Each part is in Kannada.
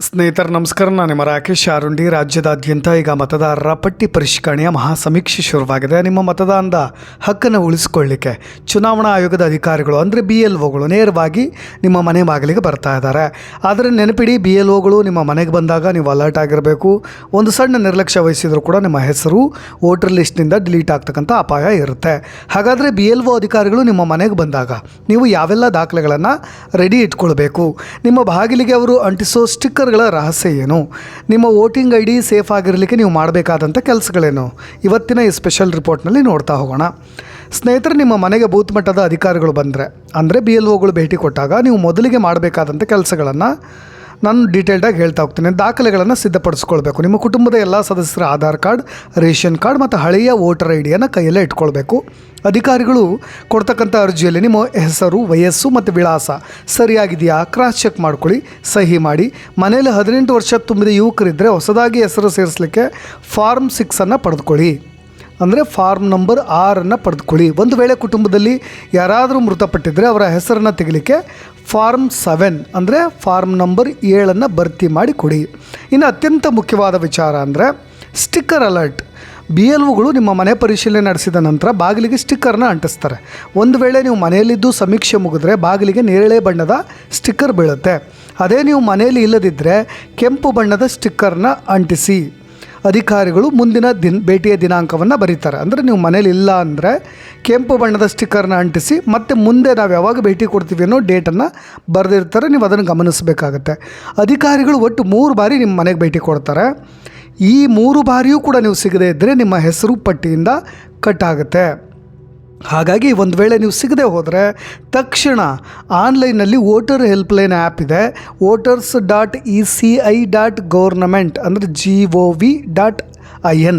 ಸ್ನೇಹಿತರೆ ನಮಸ್ಕಾರ. ನಾನು ನಿಮ್ಮ ರಾಕೇಶ್ ಆರುಂಡಿ. ರಾಜ್ಯದಾದ್ಯಂತ ಈಗ ಮತದಾರರ ಪಟ್ಟಿ ಪರಿಷ್ಕರಣೆಯ ಮಹಾ ಸಮೀಕ್ಷೆ ಶುರುವಾಗಿದೆ. ನಿಮ್ಮ ಮತದಾನದ ಹಕ್ಕನ್ನು ಉಳಿಸ್ಕೊಳ್ಳಿಕ್ಕೆ ಚುನಾವಣಾ ಆಯೋಗದ ಅಧಿಕಾರಿಗಳು ಅಂದರೆ BLOಗಳು ನೇರವಾಗಿ ನಿಮ್ಮ ಮನೆ ಬಾಗಿಲಿಗೆ ಬರ್ತಾ ಇದ್ದಾರೆ. ಆದರೆ ನೆನಪಿಡಿ, BLOಗಳು ನಿಮ್ಮ ಮನೆಗೆ ಬಂದಾಗ ನೀವು ಅಲರ್ಟ್ ಆಗಿರಬೇಕು. ಒಂದು ಸಣ್ಣ ನಿರ್ಲಕ್ಷ್ಯ ವಹಿಸಿದರೂ ಕೂಡ ನಿಮ್ಮ ಹೆಸರು ವೋಟರ್ ಲಿಸ್ಟ್ನಿಂದ ಡಿಲೀಟ್ ಆಗ್ತಕ್ಕಂಥ ಅಪಾಯ ಇರುತ್ತೆ. ಹಾಗಾದರೆ BLO ಅಧಿಕಾರಿಗಳು ನಿಮ್ಮ ಮನೆಗೆ ಬಂದಾಗ ನೀವು ಯಾವೆಲ್ಲ ದಾಖಲೆಗಳನ್ನು ರೆಡಿ ಇಟ್ಕೊಳ್ಬೇಕು, ನಿಮ್ಮ ಬಾಗಿಲಿಗೆ ಅವರು ಅಂಟಿಸೋ ಸ್ಟಿಕ್ಕರ್ಗಳ ರಹಸ್ಯ ಏನು, ನಿಮ್ಮ ವೋಟಿಂಗ್ ID ಸೇಫ್ ಆಗಿರಲಿಕ್ಕೆ ನೀವು ಮಾಡಬೇಕಾದಂಥ ಕೆಲಸಗಳೇನು, ಇವತ್ತಿನ ಈ ಸ್ಪೆಷಲ್ ರಿಪೋರ್ಟ್ನಲ್ಲಿ ನೋಡ್ತಾ ಹೋಗೋಣ. ಸ್ನೇಹಿತರೆ, ನಿಮ್ಮ ಮನೆಗೆ ಬೂತ್ ಮಟ್ಟದ ಅಧಿಕಾರಿಗಳು ಬಂದರೆ ಅಂದರೆ BLOಗಳು ಭೇಟಿ ಕೊಟ್ಟಾಗ ನೀವು ಮೊದಲಿಗೆ ಮಾಡಬೇಕಾದಂಥ ಕೆಲಸಗಳನ್ನು ನಾನು ಡೀಟೇಲ್ಡಾಗಿ ಹೇಳ್ತಾ ಹೋಗ್ತೀನಿ. ದಾಖಲೆಗಳನ್ನು ಸಿದ್ಧಪಡಿಸ್ಕೊಳ್ಬೇಕು. ನಿಮ್ಮ ಕುಟುಂಬದ ಎಲ್ಲ ಸದಸ್ಯರ ಆಧಾರ್ ಕಾರ್ಡ್, ರೇಷನ್ ಕಾರ್ಡ್ ಮತ್ತು ಹಳೆಯ ವೋಟರ್ IDಯನ್ನು ಕೈಯಲ್ಲೇ ಇಟ್ಕೊಳ್ಬೇಕು. ಅಧಿಕಾರಿಗಳು ಕೊಡ್ತಕ್ಕಂಥ ಅರ್ಜಿಯಲ್ಲಿ ನಿಮ್ಮ ಹೆಸರು, ವಯಸ್ಸು ಮತ್ತು ವಿಳಾಸ ಸರಿಯಾಗಿದೆಯಾ ಕ್ರಾಸ್ ಚೆಕ್ ಮಾಡ್ಕೊಳ್ಳಿ, ಸಹಿ ಮಾಡಿ. ಮನೆಯಲ್ಲಿ 18 ವರ್ಷ ತುಂಬಿದ ಯುವಕರಿದ್ದರೆ ಹೊಸದಾಗಿ ಹೆಸರು ಸೇರಿಸಲಿಕ್ಕೆ ಫಾರ್ಮ್ 6 ಪಡೆದುಕೊಳ್ಳಿ, ಅಂದರೆ ಫಾರ್ಮ್ ನಂಬರ್ 6 ಪಡೆದುಕೊಳ್ಳಿ. ಒಂದು ವೇಳೆ ಕುಟುಂಬದಲ್ಲಿ ಯಾರಾದರೂ ಮೃತಪಟ್ಟಿದ್ದರೆ ಅವರ ಹೆಸರನ್ನು ತೆಗಿಲಿಕ್ಕೆ ಫಾರ್ಮ್ 7 ಅಂದರೆ ಫಾರ್ಮ್ ನಂಬರ್ 7 ಭರ್ತಿ ಮಾಡಿ ಕೊಡಿ. ಇನ್ನು ಅತ್ಯಂತ ಮುಖ್ಯವಾದ ವಿಚಾರ ಅಂದರೆ ಸ್ಟಿಕ್ಕರ್ ಅಲರ್ಟ್. BLOಗಳು ನಿಮ್ಮ ಮನೆ ಪರಿಶೀಲನೆ ನಡೆಸಿದ ನಂತರ ಬಾಗಿಲಿಗೆ ಸ್ಟಿಕ್ಕರ್ನ ಅಂಟಿಸ್ತಾರೆ. ಒಂದು ವೇಳೆ ನೀವು ಮನೆಯಲ್ಲಿದ್ದು ಸಮೀಕ್ಷೆ ಮುಗಿದ್ರೆ ಬಾಗಿಲಿಗೆ ನೇರಳೆ ಬಣ್ಣದ ಸ್ಟಿಕ್ಕರ್ ಬೀಳುತ್ತೆ. ಅದೇ ನೀವು ಮನೆಯಲ್ಲಿ ಇಲ್ಲದಿದ್ದರೆ ಕೆಂಪು ಬಣ್ಣದ ಸ್ಟಿಕ್ಕರ್ನ ಅಂಟಿಸಿ. ಅಧಿಕಾರಿಗಳು ಮುಂದಿನ ಭೇಟಿಯ ದಿನಾಂಕವನ್ನು ಬರೀತಾರೆ. ಅಂದರೆ ನೀವು ಮನೇಲಿ ಇಲ್ಲ ಅಂದರೆ ಕೆಂಪು ಬಣ್ಣದ ಸ್ಟಿಕ್ಕರ್ನ ಅಂಟಿಸಿ, ಮತ್ತು ಮುಂದೆ ನಾವು ಯಾವಾಗ ಭೇಟಿ ಕೊಡ್ತೀವಿ ಅನ್ನೋ ಡೇಟನ್ನು ಬರೆದಿರ್ತಾರೆ. ನೀವು ಅದನ್ನು ಗಮನಿಸಬೇಕಾಗತ್ತೆ. ಅಧಿಕಾರಿಗಳು ಒಟ್ಟು 3 ಬಾರಿ ನಿಮ್ಮ ಮನೆಗೆ ಭೇಟಿ ಕೊಡ್ತಾರೆ. ಈ 3 ಬಾರಿಯೂ ಕೂಡ ನೀವು ಸಿಗದೇ ಇದ್ದರೆ ನಿಮ್ಮ ಹೆಸರು ಪಟ್ಟಿಯಿಂದ ಕಟ್ ಆಗುತ್ತೆ. ಹಾಗಾಗಿ ಒಂದು ವೇಳೆ ನೀವು ಸಿಗದೆ ಹೋದರೆ ತಕ್ಷಣ ಆನ್ಲೈನಲ್ಲಿ ವೋಟರ್ ಹೆಲ್ಪ್ಲೈನ್ ಆ್ಯಪ್ ಇದೆ, voters.eci.government ಅಂದರೆ gov.in,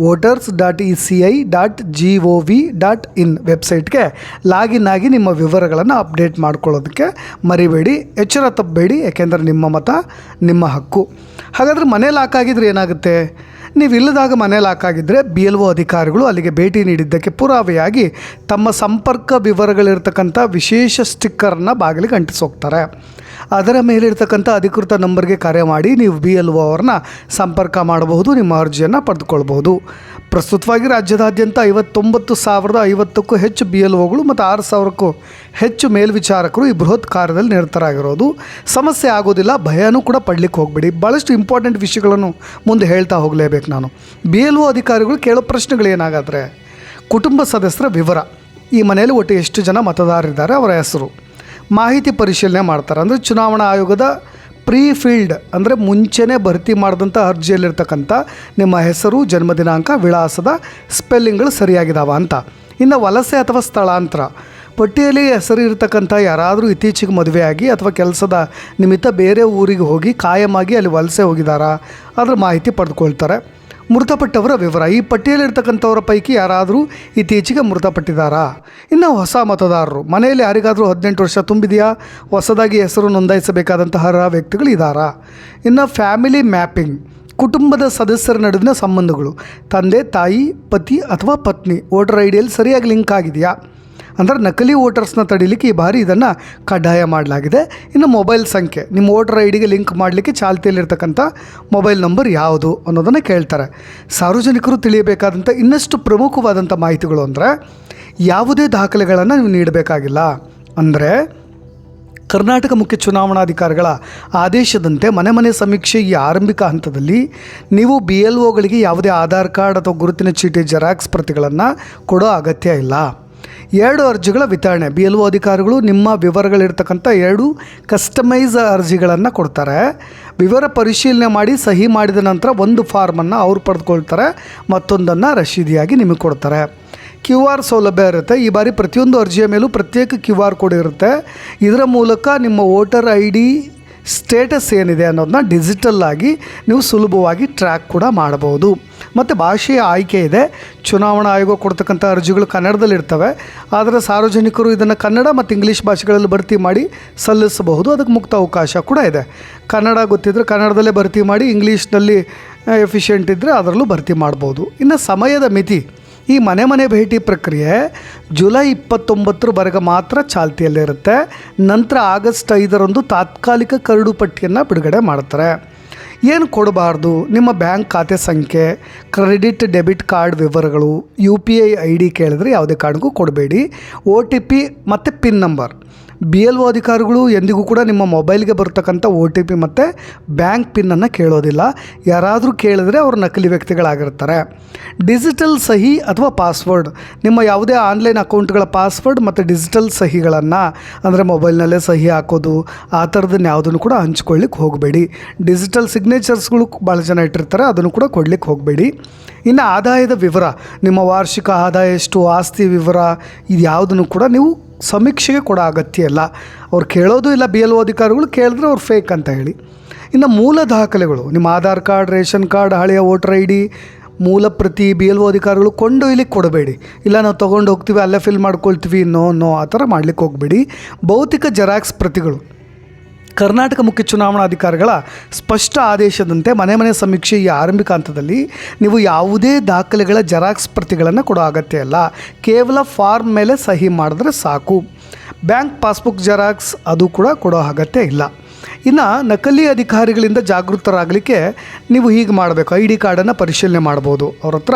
voters.eci.gov.in ವೆಬ್ಸೈಟ್ಗೆ ಲಾಗಿನ್ ಆಗಿ ನಿಮ್ಮ ವಿವರಗಳನ್ನು ಅಪ್ಡೇಟ್ ಮಾಡ್ಕೊಳ್ಳೋದಕ್ಕೆ ಮರಿಬೇಡಿ, ಎಚ್ಚರ ತಪ್ಪಬೇಡಿ. ಯಾಕೆಂದರೆ ನಿಮ್ಮ ಮತ ನಿಮ್ಮ ಹಕ್ಕು. ಹಾಗಾದರೆ ಮನೆ ಲಾಕ್ ಆಗಿದ್ರೆ ಏನಾಗುತ್ತೆ? ನೀವು ಇಲ್ಲದಾಗ ಮನೆ ಲಾಕ್ ಆಗಿದ್ದರೆ BLO ಅಧಿಕಾರಿಗಳು ಅಲ್ಲಿಗೆ ಭೇಟಿ ನೀಡಿದ್ದಕ್ಕೆ ಪುರಾವೆಯಾಗಿ ತಮ್ಮ ಸಂಪರ್ಕ ವಿವರಗಳಿರ್ತಕ್ಕಂಥ ವಿಶೇಷ ಸ್ಟಿಕ್ಕರ್ನ ಬಾಗಿಲಿಗೆ ಅಂಟಿಸೋಗ್ತಾರೆ. ಅದರ ಮೇಲಿರ್ತಕ್ಕಂಥ ಅಧಿಕೃತ ನಂಬರ್ಗೆ ಕರೆ ಮಾಡಿ ನೀವು BLO ಅವ್ರನ್ನ ಸಂಪರ್ಕ ಮಾಡಬಹುದು, ನಿಮ್ಮ ಅರ್ಜಿಯನ್ನು ಪಡೆದುಕೊಳ್ಬಹುದು. ಪ್ರಸ್ತುತವಾಗಿ ರಾಜ್ಯದಾದ್ಯಂತ 59,050ಕ್ಕೂ ಹೆಚ್ಚು BLOಗಳು ಮತ್ತು 6,000ಕ್ಕೂ ಹೆಚ್ಚು ಮೇಲ್ವಿಚಾರಕರು ಈ ಬೃಹತ್ ಕಾರ್ಯದಲ್ಲಿ ನಿರತರಾಗಿರೋದು. ಸಮಸ್ಯೆ ಆಗೋದಿಲ್ಲ, ಭಯನೂ ಕೂಡ ಪಡಲಿಕ್ಕೆ ಹೋಗಬೇಡಿ. ಭಾಳಷ್ಟು ಇಂಪಾರ್ಟೆಂಟ್ ವಿಷಯಗಳನ್ನು ಮುಂದೆ ಹೇಳ್ತಾ ಹೋಗಲೇಬೇಕು ನಾನು. BLO ಅಧಿಕಾರಿಗಳು ಕೇಳೋ ಪ್ರಶ್ನೆಗಳೇನಾಗಾದರೆ, ಕುಟುಂಬ ಸದಸ್ಯರ ವಿವರ, ಈ ಮನೆಯಲ್ಲಿ ಒಟ್ಟು ಎಷ್ಟು ಜನ ಮತದಾರರಿದ್ದಾರೆ, ಅವರ ಹೆಸರು, ಮಾಹಿತಿ ಪರಿಶೀಲನೆ ಮಾಡ್ತಾರೆ. ಅಂದರೆ ಚುನಾವಣಾ ಆಯೋಗದ ಫೀಲ್ಡ್ ಅಂದರೆ ಮುಂಚೆನೇ ಭರ್ತಿ ಮಾಡಿದಂಥ ಅರ್ಜಿಯಲ್ಲಿರ್ತಕ್ಕಂಥ ನಿಮ್ಮ ಹೆಸರು, ಜನ್ಮ ದಿನಾಂಕ, ವಿಳಾಸದ ಸ್ಪೆಲ್ಲಿಂಗ್ಗಳು ಸರಿಯಾಗಿದ್ದಾವ ಅಂತ. ಇನ್ನು ವಲಸೆ ಅಥವಾ ಸ್ಥಳಾಂತರ, ಪಟ್ಟಿಯಲ್ಲಿ ಹೆಸರು ಇರ್ತಕ್ಕಂಥ ಯಾರಾದರೂ ಇತ್ತೀಚೆಗೆ ಮದುವೆಯಾಗಿ ಅಥವಾ ಕೆಲಸದ ನಿಮಿತ್ತ ಬೇರೆ ಊರಿಗೆ ಹೋಗಿ ಕಾಯಮಾಗಿ ಅಲ್ಲಿ ವಲಸೆ ಹೋಗಿದ್ದಾರಾ, ಅದರ ಮಾಹಿತಿ ಪಡೆದುಕೊಳ್ತಾರೆ. ಮೃತಪಟ್ಟವರ ವಿವರ, ಈ ಪಟ್ಟಿಯಲ್ಲಿರ್ತಕ್ಕಂಥವರ ಪೈಕಿ ಯಾರಾದರೂ ಇತ್ತೀಚೆಗೆ ಮೃತಪಟ್ಟಿದ್ದಾರಾ. ಇನ್ನು ಹೊಸ ಮತದಾರರು, ಮನೆಯಲ್ಲಿ ಯಾರಿಗಾದರೂ 18 ವರ್ಷ ತುಂಬಿದೆಯಾ, ಹೊಸದಾಗಿ ಹೆಸರು ನೋಂದಾಯಿಸಬೇಕಾದಂತಹ ವ್ಯಕ್ತಿಗಳು ಇದ್ದಾರಾ. ಇನ್ನು ಫ್ಯಾಮಿಲಿ ಮ್ಯಾಪಿಂಗ್, ಕುಟುಂಬದ ಸದಸ್ಯರ ನಡುವಿನ ಸಂಬಂಧಗಳು, ತಂದೆ, ತಾಯಿ, ಪತಿ ಅಥವಾ ಪತ್ನಿ ವೋಟರ್ IDಯಲ್ಲಿ ಸರಿಯಾಗಿ ಲಿಂಕ್ ಆಗಿದೆಯಾ. ಅಂದರೆ ನಕಲಿ ವೋಟರ್ಸ್ನ ತಡೀಲಿಕ್ಕೆ ಈ ಬಾರಿ ಇದನ್ನು ಕಡ್ಡಾಯ ಮಾಡಲಾಗಿದೆ. ಇನ್ನು ಮೊಬೈಲ್ ಸಂಖ್ಯೆ, ನಿಮ್ಮ ವೋಟರ್ IDಗೆ ಲಿಂಕ್ ಮಾಡಲಿಕ್ಕೆ ಚಾಲ್ತಿಯಲ್ಲಿರ್ತಕ್ಕಂಥ ಮೊಬೈಲ್ ನಂಬರ್ ಯಾವುದು ಅನ್ನೋದನ್ನು ಕೇಳ್ತಾರೆ. ಸಾರ್ವಜನಿಕರು ತಿಳಿಯಬೇಕಾದಂಥ ಇನ್ನಷ್ಟು ಪ್ರಮುಖವಾದಂಥ ಮಾಹಿತಿಗಳು ಅಂದರೆ, ಯಾವುದೇ ದಾಖಲೆಗಳನ್ನು ನೀವು ನೀಡಬೇಕಾಗಿಲ್ಲ. ಅಂದರೆ ಕರ್ನಾಟಕ ಮುಖ್ಯ ಚುನಾವಣಾಧಿಕಾರಿಗಳ ಆದೇಶದಂತೆ ಮನೆ ಸಮೀಕ್ಷೆ ಈ ಆರಂಭಿಕ ಹಂತದಲ್ಲಿ ನೀವು BLOಗಳಿಗೆ ಯಾವುದೇ ಆಧಾರ್ ಕಾರ್ಡ್ ಅಥವಾ ಗುರುತಿನ ಚೀಟಿ ಜೆರಾಕ್ಸ್ ಪ್ರತಿಗಳನ್ನು ಕೊಡೋ ಅಗತ್ಯ ಇಲ್ಲ. 2 ಅರ್ಜಿಗಳ ವಿತರಣೆ, BLO ಅಧಿಕಾರಿಗಳು ನಿಮ್ಮ ವಿವರಗಳಿರ್ತಕ್ಕಂಥ 2 ಕಸ್ಟಮೈಸ್ ಅರ್ಜಿಗಳನ್ನು ಕೊಡ್ತಾರೆ. ವಿವರ ಪರಿಶೀಲನೆ ಮಾಡಿ ಸಹಿ ಮಾಡಿದ ನಂತರ ಒಂದು ಫಾರ್ಮನ್ನು ಅವ್ರು ಪಡೆದುಕೊಳ್ತಾರೆ, ಮತ್ತೊಂದನ್ನು ರಶೀದಿಯಾಗಿ ನಿಮಗೆ ಕೊಡ್ತಾರೆ. QR ಸೌಲಭ್ಯ ಇರುತ್ತೆ. ಈ ಬಾರಿ ಪ್ರತಿಯೊಂದು ಅರ್ಜಿಯ ಮೇಲೂ ಪ್ರತ್ಯೇಕ QR ಕೋಡ್ ಇರುತ್ತೆ. ಇದರ ಮೂಲಕ ನಿಮ್ಮ ವೋಟರ್ ID ಸ್ಟೇಟಸ್ ಏನಿದೆ ಅನ್ನೋದನ್ನ ಡಿಜಿಟಲ್ ಆಗಿ ನೀವು ಸುಲಭವಾಗಿ ಟ್ರ್ಯಾಕ್ ಕೂಡ ಮಾಡಬಹುದು. ಮತ್ತು ಭಾಷೆಯ ಆಯ್ಕೆ ಇದೆ. ಚುನಾವಣಾ ಆಯೋಗ ಕೊಡ್ತಕ್ಕಂಥ ಅರ್ಜಿಗಳು ಕನ್ನಡದಲ್ಲಿರ್ತವೆ, ಆದರೆ ಸಾರ್ವಜನಿಕರು ಇದನ್ನು ಕನ್ನಡ ಮತ್ತು ಇಂಗ್ಲೀಷ್ ಭಾಷೆಗಳಲ್ಲಿ ಭರ್ತಿ ಮಾಡಿ ಸಲ್ಲಿಸಬಹುದು. ಅದಕ್ಕೆ ಮುಕ್ತ ಅವಕಾಶ ಕೂಡ ಇದೆ. ಕನ್ನಡ ಗೊತ್ತಿದ್ದರೆ ಕನ್ನಡದಲ್ಲೇ ಭರ್ತಿ ಮಾಡಿ, ಇಂಗ್ಲೀಷ್ನಲ್ಲಿ ಎಫಿಷಿಯೆಂಟ್ ಇದ್ದರೆ ಅದರಲ್ಲೂ ಭರ್ತಿ ಮಾಡ್ಬೋದು. ಇನ್ನು ಸಮಯದ ಮಿತಿ, ಈ ಮನೆ ಮನೆ ಭೇಟಿ ಪ್ರಕ್ರಿಯೆ ಜುಲೈ 29ರವರೆಗೆ ಮಾತ್ರ ಚಾಲ್ತಿಯಲ್ಲಿರುತ್ತೆ. ನಂತರ ಆಗಸ್ಟ್ 5ರಂದು ತಾತ್ಕಾಲಿಕ ಕರಡು ಪಟ್ಟಿಯನ್ನು ಬಿಡುಗಡೆ ಮಾಡ್ತಾರೆ. ಏನು ಕೊಡಬಾರ್ದು? ನಿಮ್ಮ ಬ್ಯಾಂಕ್ ಖಾತೆ ಸಂಖ್ಯೆ, ಕ್ರೆಡಿಟ್ ಡೆಬಿಟ್ ಕಾರ್ಡ್ ವಿವರಗಳು, UPI ID ಕೇಳಿದ್ರೆ ಯಾವುದೇ ಕಾರಣಕ್ಕೂ ಕೊಡಬೇಡಿ. OTP ಮತ್ತು ಪಿನ್ ನಂಬರ್. BLO ಅಧಿಕಾರಿಗಳು ಎಂದಿಗೂ ಕೂಡ ನಿಮ್ಮ ಮೊಬೈಲ್ಗೆ ಬರ್ತಕ್ಕಂಥ OTP ಮತ್ತು ಬ್ಯಾಂಕ್ ಪಿನ್ನನ್ನು ಕೇಳೋದಿಲ್ಲ. ಯಾರಾದರೂ ಕೇಳಿದ್ರೆ ಅವರು ನಕಲಿ ವ್ಯಕ್ತಿಗಳಾಗಿರ್ತಾರೆ. ಡಿಜಿಟಲ್ ಸಹಿ ಅಥವಾ ಪಾಸ್ವರ್ಡ್, ನಿಮ್ಮ ಯಾವುದೇ ಆನ್ಲೈನ್ ಅಕೌಂಟ್ಗಳ ಪಾಸ್ವರ್ಡ್ ಮತ್ತು ಡಿಜಿಟಲ್ ಸಹಿಗಳನ್ನು, ಅಂದರೆ ಮೊಬೈಲ್ನಲ್ಲೇ ಸಹಿ ಹಾಕೋದು ಆ ಥರದನ್ನು ಯಾವುದನ್ನು ಕೂಡ ಹಂಚ್ಕೊಳ್ಳಿಕ್ಕೆ ಹೋಗಬೇಡಿ. ಡಿಜಿಟಲ್ ಸಿಗ್ನೇಚರ್ಸ್ಗಳು ಭಾಳ ಜನ ಇಟ್ಟಿರ್ತಾರೆ, ಅದನ್ನು ಕೂಡ ಕೊಡಲಿಕ್ಕೆ ಹೋಗಬೇಡಿ. ಇನ್ನು ಆದಾಯದ ವಿವರ, ನಿಮ್ಮ ವಾರ್ಷಿಕ ಆದಾಯ ಎಷ್ಟು, ಆಸ್ತಿ ವಿವರ, ಇದು ಯಾವುದನ್ನು ಕೂಡ ನೀವು ಸಮೀಕ್ಷೆಗೆ ಕೊಡೋ ಅಗತ್ಯ ಇಲ್ಲ. ಅವ್ರು ಕೇಳೋದು ಇಲ್ಲ. BLO ಅಧಿಕಾರಿಗಳು ಕೇಳಿದ್ರೆ ಅವ್ರು ಫೇಕ್ ಅಂತ ಹೇಳಿ. ಇನ್ನು ಮೂಲ ದಾಖಲೆಗಳು, ನಿಮ್ಮ ಆಧಾರ್ ಕಾರ್ಡ್, ರೇಷನ್ ಕಾರ್ಡ್, ಹಳೆಯ ವೋಟರ್ ID, ಮೂಲ ಪ್ರತಿ BLO ಅಧಿಕಾರಿಗಳು ಕೊಂಡೊಯ್ಲಿಕ್ಕೆ ಕೊಡಬೇಡಿ. ಇಲ್ಲ ನಾವು ತೊಗೊಂಡು ಹೋಗ್ತೀವಿ, ಅಲ್ಲೇ ಫಿಲ್ ಮಾಡ್ಕೊಳ್ತೀವಿ, ನೋ ಆ ಥರ ಮಾಡಲಿಕ್ಕೆ ಹೋಗಬೇಡಿ. ಭೌತಿಕ ಜೆರಾಕ್ಸ್ ಪ್ರತಿಗಳು, ಕರ್ನಾಟಕ ಮುಖ್ಯ ಚುನಾವಣಾಧಿಕಾರಿಗಳ ಸ್ಪಷ್ಟ ಆದೇಶದಂತೆ ಮನೆ ಮನೆ ಸಮೀಕ್ಷೆ ಈ ಆರಂಭಿಕ ಹಂತದಲ್ಲಿ ನೀವು ಯಾವುದೇ ದಾಖಲೆಗಳ ಜೆರಾಕ್ಸ್ ಪ್ರತಿಗಳನ್ನು ಕೊಡೋ ಅಗತ್ಯ ಇಲ್ಲ. ಕೇವಲ ಫಾರ್ಮ್ ಮೇಲೆ ಸಹಿ ಮಾಡಿದ್ರೆ ಸಾಕು. ಬ್ಯಾಂಕ್ ಪಾಸ್ಬುಕ್ ಜೆರಾಕ್ಸ್ ಅದು ಕೂಡ ಕೊಡೋ ಅಗತ್ಯ ಇಲ್ಲ. ಇನ್ನು ನಕಲಿ ಅಧಿಕಾರಿಗಳಿಂದ ಜಾಗೃತರಾಗಲಿಕ್ಕೆ ನೀವು ಹೀಗೆ ಮಾಡಬೇಕು. ID ಕಾರ್ಡನ್ನು ಪರಿಶೀಲನೆ ಮಾಡ್ಬೋದು. ಅವ್ರ ಹತ್ರ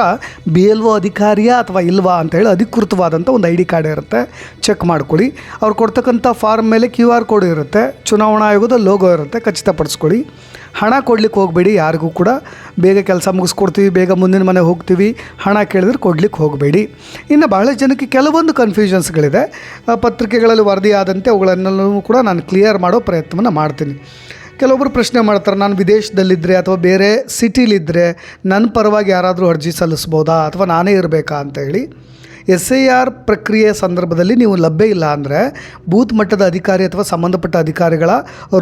BLO ಅಧಿಕಾರಿಯಾ ಅಥವಾ ಇಲ್ವಾ ಅಂತೇಳಿ ಅಧಿಕೃತವಾದಂಥ ಒಂದು ID ಕಾರ್ಡ್ ಇರುತ್ತೆ, ಚೆಕ್ ಮಾಡ್ಕೊಳ್ಳಿ. ಅವ್ರು ಕೊಡ್ತಕ್ಕಂಥ ಫಾರ್ಮ್ ಮೇಲೆ QR ಕೋಡ್ ಇರುತ್ತೆ, ಚುನಾವಣಾ ಆಯೋಗದ ಲೋಗೋ ಇರುತ್ತೆ, ಖಚಿತಪಡಿಸ್ಕೊಳ್ಳಿ. ಹಣ ಕೊಡ್ಲಿಕ್ಕೆ ಹೋಗಬೇಡಿ ಯಾರಿಗೂ ಕೂಡ. ಬೇಗ ಕೆಲಸ ಮುಗಿಸ್ಕೊಡ್ತೀವಿ, ಬೇಗ ಮುಂದಿನ ಮನೆ ಹೋಗ್ತೀವಿ, ಹಣ ಕೇಳಿದ್ರೆ ಕೊಡ್ಲಿಕ್ಕೆ ಹೋಗಬೇಡಿ. ಇನ್ನು ಬಹಳ ಜನಕ್ಕೆ ಕೆಲವೊಂದು ಕನ್ಫ್ಯೂಷನ್ಸ್ಗಳಿದೆ. ಪತ್ರಿಕೆಗಳಲ್ಲಿ ವರದಿಯಾದಂತೆ ಅವುಗಳನ್ನೆಲ್ಲವೂ ಕೂಡ ನಾನು ಕ್ಲಿಯರ್ ಮಾಡೋ ಪ್ರಯತ್ನವನ್ನು ಮಾಡ್ತೀನಿ. ಕೆಲವೊಬ್ಬರು ಪ್ರಶ್ನೆ ಮಾಡ್ತಾರೆ, ನಾನು ವಿದೇಶದಲ್ಲಿದ್ದರೆ ಅಥವಾ ಬೇರೆ ಸಿಟಿಲಿದ್ದರೆ ನನ್ನ ಪರವಾಗಿ ಯಾರಾದರೂ ಅರ್ಜಿ ಸಲ್ಲಿಸ್ಬೋದಾ ಅಥವಾ ನಾನೇ ಇರಬೇಕಾ ಅಂತ ಹೇಳಿ. SIR ಪ್ರಕ್ರಿಯೆ ಸಂದರ್ಭದಲ್ಲಿ ನೀವು ಲಭ್ಯ ಇಲ್ಲ ಅಂದರೆ ಬೂತ್ ಮಟ್ಟದ ಅಧಿಕಾರಿ ಅಥವಾ ಸಂಬಂಧಪಟ್ಟ ಅಧಿಕಾರಿಗಳ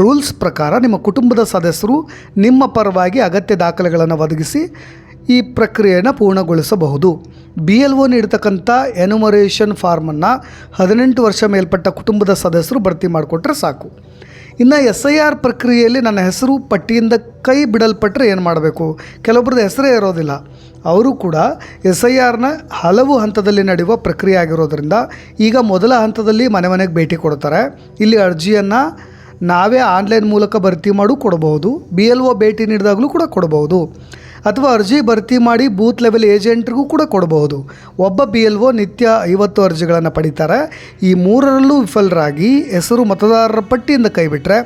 ರೂಲ್ಸ್ ಪ್ರಕಾರ ನಿಮ್ಮ ಕುಟುಂಬದ ಸದಸ್ಯರು ನಿಮ್ಮ ಪರವಾಗಿ ಅಗತ್ಯ ದಾಖಲೆಗಳನ್ನು ಒದಗಿಸಿ ಈ ಪ್ರಕ್ರಿಯೆಯನ್ನು ಪೂರ್ಣಗೊಳಿಸಬಹುದು. BLO ನೀಡ್ತಕ್ಕಂಥ ಎನ್ಯುಮರೇಷನ್ ಫಾರ್ಮನ್ನು 18 ವರ್ಷ ಮೇಲ್ಪಟ್ಟ ಕುಟುಂಬದ ಸದಸ್ಯರು ಭರ್ತಿ ಮಾಡಿಕೊಟ್ರೆ ಸಾಕು. ಇನ್ನು SIR ಪ್ರಕ್ರಿಯೆಯಲ್ಲಿ ನನ್ನ ಹೆಸರು ಪಟ್ಟಿಯಿಂದ ಕೈ ಬಿಡಲ್ಪಟ್ಟರೆ ಏನು ಮಾಡಬೇಕು? ಕೆಲವೊಬ್ರದ್ದು ಹೆಸರೇ ಇರೋದಿಲ್ಲ. ಅವರು ಕೂಡ SIRನ ಹಲವು ಹಂತದಲ್ಲಿ ನಡೆಯುವ ಪ್ರಕ್ರಿಯೆ ಆಗಿರೋದ್ರಿಂದ ಈಗ ಮೊದಲ ಹಂತದಲ್ಲಿ ಮನೆ ಮನೆಗೆ ಭೇಟಿ ಕೊಡ್ತಾರೆ. ಇಲ್ಲಿ ಅರ್ಜಿಯನ್ನು ನಾವೇ ಆನ್ಲೈನ್ ಮೂಲಕ ಭರ್ತಿ ಮಾಡು ಕೊಡಬಹುದು. BLO ಭೇಟಿ ನೀಡಿದಾಗಲೂ ಕೂಡ ಕೊಡಬಹುದು. ಅಥವಾ ಅರ್ಜಿ ಭರ್ತಿ ಮಾಡಿ ಬೂತ್ ಲೆವೆಲ್ ಏಜೆಂಟ್ರಿಗೂ ಕೂಡ ಕೊಡಬಹುದು. ಒಬ್ಬ BLO ನಿತ್ಯ 50 ಅರ್ಜಿಗಳನ್ನು ಪಡೀತಾರೆ. ಈ ಮೂರರಲ್ಲೂ ವಿಫಲರಾಗಿ ಹೆಸರು ಮತದಾರರ ಪಟ್ಟಿಯಿಂದ ಕೈಬಿಟ್ಟರೆ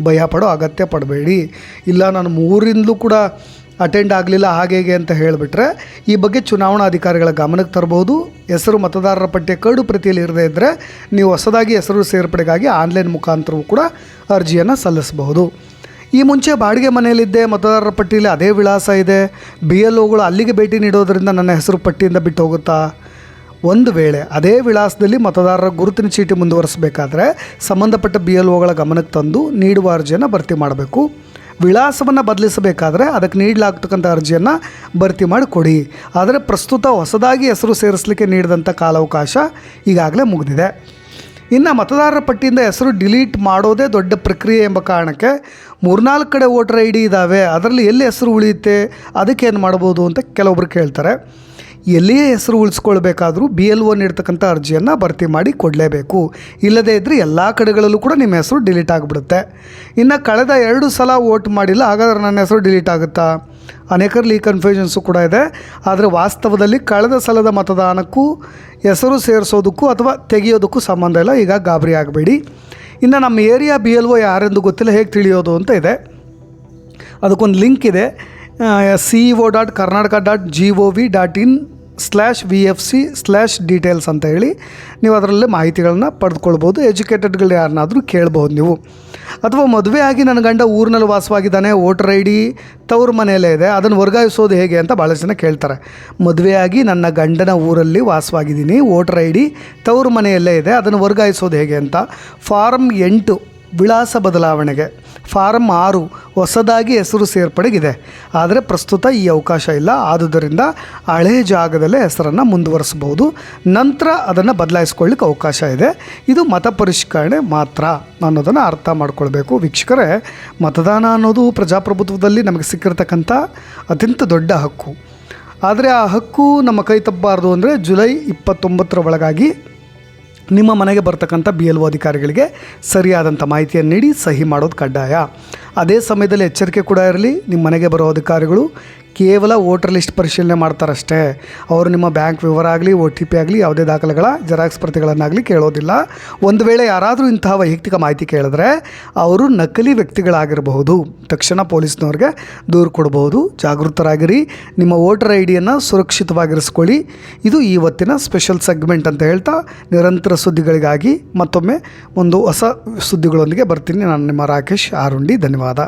ಭಯ ಪಡೋ ಅಗತ್ಯ ಪಡಬೇಡಿ. ಇಲ್ಲ ನಾನು 3ರಿಂದಲೂ ಕೂಡ ಅಟೆಂಡ್ ಆಗಲಿಲ್ಲ ಹಾಗೆ ಅಂತ ಹೇಳಿಬಿಟ್ರೆ ಈ ಬಗ್ಗೆ ಚುನಾವಣಾಧಿಕಾರಿಗಳ ಗಮನಕ್ಕೆ ತರಬಹುದು. ಹೆಸರು ಮತದಾರರ ಪಟ್ಟಿಯ ಕರಡು ಪ್ರತಿಯಲ್ಲಿ ಇರದೇ ಇದ್ದರೆ ನೀವು ಹೊಸದಾಗಿ ಹೆಸರು ಸೇರ್ಪಡೆಗಾಗಿ ಆನ್ಲೈನ್ ಮುಖಾಂತರವೂ ಕೂಡ ಅರ್ಜಿಯನ್ನು ಸಲ್ಲಿಸಬಹುದು. ಈ ಮುಂಚೆ ಬಾಡಿಗೆ ಮನೆಯಲ್ಲಿದ್ದೆ, ಮತದಾರರ ಪಟ್ಟಿಯಲ್ಲಿ ಅದೇ ವಿಳಾಸ ಇದೆ, BLOಗಳು ಅಲ್ಲಿಗೆ ಭೇಟಿ ನೀಡೋದರಿಂದ ನನ್ನ ಹೆಸರು ಪಟ್ಟಿಯಿಂದ ಬಿಟ್ಟು ಹೋಗುತ್ತಾ? ಒಂದು ವೇಳೆ ಅದೇ ವಿಳಾಸದಲ್ಲಿ ಮತದಾರರ ಗುರುತಿನ ಚೀಟಿ ಮುಂದುವರಿಸಬೇಕಾದ್ರೆ ಸಂಬಂಧಪಟ್ಟ BLOಗಳ ಗಮನಕ್ಕೆ ತಂದು ನೀಡುವ ಅರ್ಜಿಯನ್ನು ಭರ್ತಿ ಮಾಡಬೇಕು. ವಿಳಾಸವನ್ನು ಬದಲಿಸಬೇಕಾದ್ರೆ ಅದಕ್ಕೆ ನೀಡಲಾಗ್ತಕ್ಕಂಥ ಅರ್ಜಿಯನ್ನು ಭರ್ತಿ ಮಾಡಿ ಕೊಡಿ. ಆದರೆ ಪ್ರಸ್ತುತ ಹೊಸದಾಗಿ ಹೆಸರು ಸೇರಿಸಲಿಕ್ಕೆ ನೀಡಿದಂಥ ಕಾಲಾವಕಾಶ ಈಗಾಗಲೇ ಮುಗಿದಿದೆ. ಇನ್ನು ಮತದಾರರ ಪಟ್ಟಿಯಿಂದ ಹೆಸರು ಡಿಲೀಟ್ ಮಾಡೋದೇ ದೊಡ್ಡ ಪ್ರಕ್ರಿಯೆ ಎಂಬ ಕಾರಣಕ್ಕೆ 3-4 ಕಡೆ ವೋಟರ್ ID ಇದ್ದಾವೆ, ಅದರಲ್ಲಿ ಎಲ್ಲಿ ಹೆಸರು ಉಳಿಯುತ್ತೆ, ಅದಕ್ಕೇನು ಮಾಡ್ಬೋದು ಅಂತ ಕೆಲವೊಬ್ರು ಕೇಳ್ತಾರೆ. ಎಲ್ಲಿಯೇ ಹೆಸರು ಉಳಿಸ್ಕೊಳ್ಬೇಕಾದ್ರೂ BLO ನೀಡ್ತಕ್ಕಂಥ ಅರ್ಜಿಯನ್ನು ಭರ್ತಿ ಮಾಡಿ ಕೊಡಲೇಬೇಕು. ಇಲ್ಲದೇ ಇದ್ದರೆ ಎಲ್ಲ ಕಡೆಗಳಲ್ಲೂ ಕೂಡ ನಿಮ್ಮ ಹೆಸರು ಡಿಲೀಟ್ ಆಗಿಬಿಡುತ್ತೆ. ಇನ್ನು ಕಳೆದ 2 ಸಲ ವೋಟ್ ಮಾಡಿಲ್ಲ, ಹಾಗಾದ್ರೆ ನನ್ನ ಹೆಸರು ಡಿಲೀಟ್ ಆಗುತ್ತಾ? ಅನೇಕರಲ್ಲಿ ಈ ಕನ್ಫ್ಯೂಷನ್ಸು ಕೂಡ ಇದೆ. ಆದರೆ ವಾಸ್ತವದಲ್ಲಿ ಕಳೆದ ಸಲದ ಮತದಾನಕ್ಕೂ ಹೆಸರು ಸೇರಿಸೋದಕ್ಕೂ ಅಥವಾ ತೆಗೆಯೋದಕ್ಕೂ ಸಂಬಂಧ ಇಲ್ಲ. ಈಗ ಗಾಬರಿ ಆಗಬೇಡಿ. ಇನ್ನು ನಮ್ಮ ಏರಿಯಾ BLO ಯಾರೆಂದು ಗೊತ್ತಿಲ್ಲ, ಹೇಗೆ ತಿಳಿಯೋದು ಅಂತ ಇದೆ. ಅದಕ್ಕೊಂದು ಲಿಂಕ್ ಇದೆ, ceo.karnataka.gov.in/VFC/details ಅಂತ ಹೇಳಿ ನೀವು ಅದರಲ್ಲೇ ಮಾಹಿತಿಗಳನ್ನ ಪಡೆದುಕೊಳ್ಬೋದು. ಎಜುಕೇಟೆಡ್ಗಳು ಯಾರನ್ನಾದರೂ ಕೇಳ್ಬೋದು ನೀವು. ಅಥವಾ ಮದುವೆ ಆಗಿ ನನ್ನ ಗಂಡ ಊರಿನಲ್ಲಿ ವಾಸವಾಗಿದ್ದಾನೆ, ವೋಟರ್ ID ತವ್ರ ಮನೆಯಲ್ಲೇ ಇದೆ, ಅದನ್ನು ವರ್ಗಾಯಿಸೋದು ಹೇಗೆ ಅಂತ ಭಾಳ ಜನ ಕೇಳ್ತಾರೆ. ಮದುವೆಯಾಗಿ ನನ್ನ ಗಂಡನ ಊರಲ್ಲಿ ವಾಸವಾಗಿದ್ದೀನಿ, ವೋಟರ್ ID ತವ್ರ ಮನೆಯಲ್ಲೇ ಇದೆ, ಅದನ್ನು ವರ್ಗಾಯಿಸೋದು ಹೇಗೆ ಅಂತ. ಫಾರಮ್ 8 ವಿಳಾಸ ಬದಲಾವಣೆಗೆ, ಫಾರಮ್ 6 ಹೊಸದಾಗಿ ಹೆಸರು ಸೇರ್ಪಡೆಗಿದೆ. ಆದರೆ ಪ್ರಸ್ತುತ ಈ ಅವಕಾಶ ಇಲ್ಲ. ಆದುದರಿಂದ ಹಳೆಯ ಜಾಗದಲ್ಲೇ ಹೆಸರನ್ನು ಮುಂದುವರಿಸಬಹುದು, ನಂತರ ಅದನ್ನು ಬದಲಾಯಿಸ್ಕೊಳ್ಳಿಕ್ಕೆ ಅವಕಾಶ ಇದೆ. ಇದು ಮತ ಪರಿಷ್ಕರಣೆ ಮಾತ್ರ ಅನ್ನೋದನ್ನು ಅರ್ಥ ಮಾಡ್ಕೊಳ್ಬೇಕು ವೀಕ್ಷಕರೇ. ಮತದಾನ ಅನ್ನೋದು ಪ್ರಜಾಪ್ರಭುತ್ವದಲ್ಲಿ ನಮಗೆ ಸಿಕ್ಕಿರ್ತಕ್ಕಂಥ ಅತ್ಯಂತ ದೊಡ್ಡ ಹಕ್ಕು. ಆದರೆ ಆ ಹಕ್ಕು ನಮ್ಮ ಕೈ ತಪ್ಪಬಾರ್ದು ಅಂದರೆ ಜುಲೈ 29 ಒಳಗಾಗಿ ನಿಮ್ಮ ಮನೆಗೆ ಬರ್ತಕ್ಕಂಥ BLO ಅಧಿಕಾರಿಗಳಿಗೆ ಸರಿಯಾದಂಥ ಮಾಹಿತಿಯನ್ನು ನೀಡಿ ಸಹಿ ಮಾಡೋದು ಕಡ್ಡಾಯ. ಅದೇ ಸಮಯದಲ್ಲಿ ಎಚ್ಚರಿಕೆ ಕೂಡ ಇರಲಿ, ನಿಮ್ಮ ಮನೆಗೆ ಬರೋ ಅಧಿಕಾರಿಗಳು ಕೇವಲ ವೋಟರ್ ಲಿಸ್ಟ್ ಪರಿಶೀಲನೆ ಮಾಡ್ತಾರಷ್ಟೇ. ಅವರು ನಿಮ್ಮ ಬ್ಯಾಂಕ್ ವಿವರ ಆಗಲಿ OTP ಆಗಲಿ ಯಾವುದೇ ದಾಖಲೆಗಳ ಜೆರಾಕ್ಸ್ ಪ್ರತಿಗಳನ್ನಾಗಲಿ ಕೇಳೋದಿಲ್ಲ. ಒಂದು ವೇಳೆ ಯಾರಾದರೂ ಇಂತಹ ವೈಯಕ್ತಿಕ ಮಾಹಿತಿ ಕೇಳಿದ್ರೆ ಅವರು ನಕಲಿ ವ್ಯಕ್ತಿಗಳಾಗಿರಬಹುದು. ತಕ್ಷಣ ಪೊಲೀಸ್ನವ್ರಿಗೆ ದೂರು ಕೊಡಬಹುದು. ಜಾಗೃತರಾಗಿರಿ. ನಿಮ್ಮ ವೋಟರ್ ID-ಯನ್ನು ಸುರಕ್ಷಿತವಾಗಿರಿಸ್ಕೊಳ್ಳಿ. ಇದು ಇವತ್ತಿನ ಸ್ಪೆಷಲ್ ಸೆಗ್ಮೆಂಟ್ ಅಂತ ಹೇಳ್ತಾ ನಿರಂತರ ಸುದ್ದಿಗಳಿಗಾಗಿ ಮತ್ತೊಮ್ಮೆ ಒಂದು ಹೊಸ ಸುದ್ದಿಗಳೊಂದಿಗೆ ಬರ್ತೀನಿ. ನಾನು ನಿಮ್ಮ ರಾಕೇಶ್ ಆರುಂಡಿ. ಧನ್ಯವಾದ.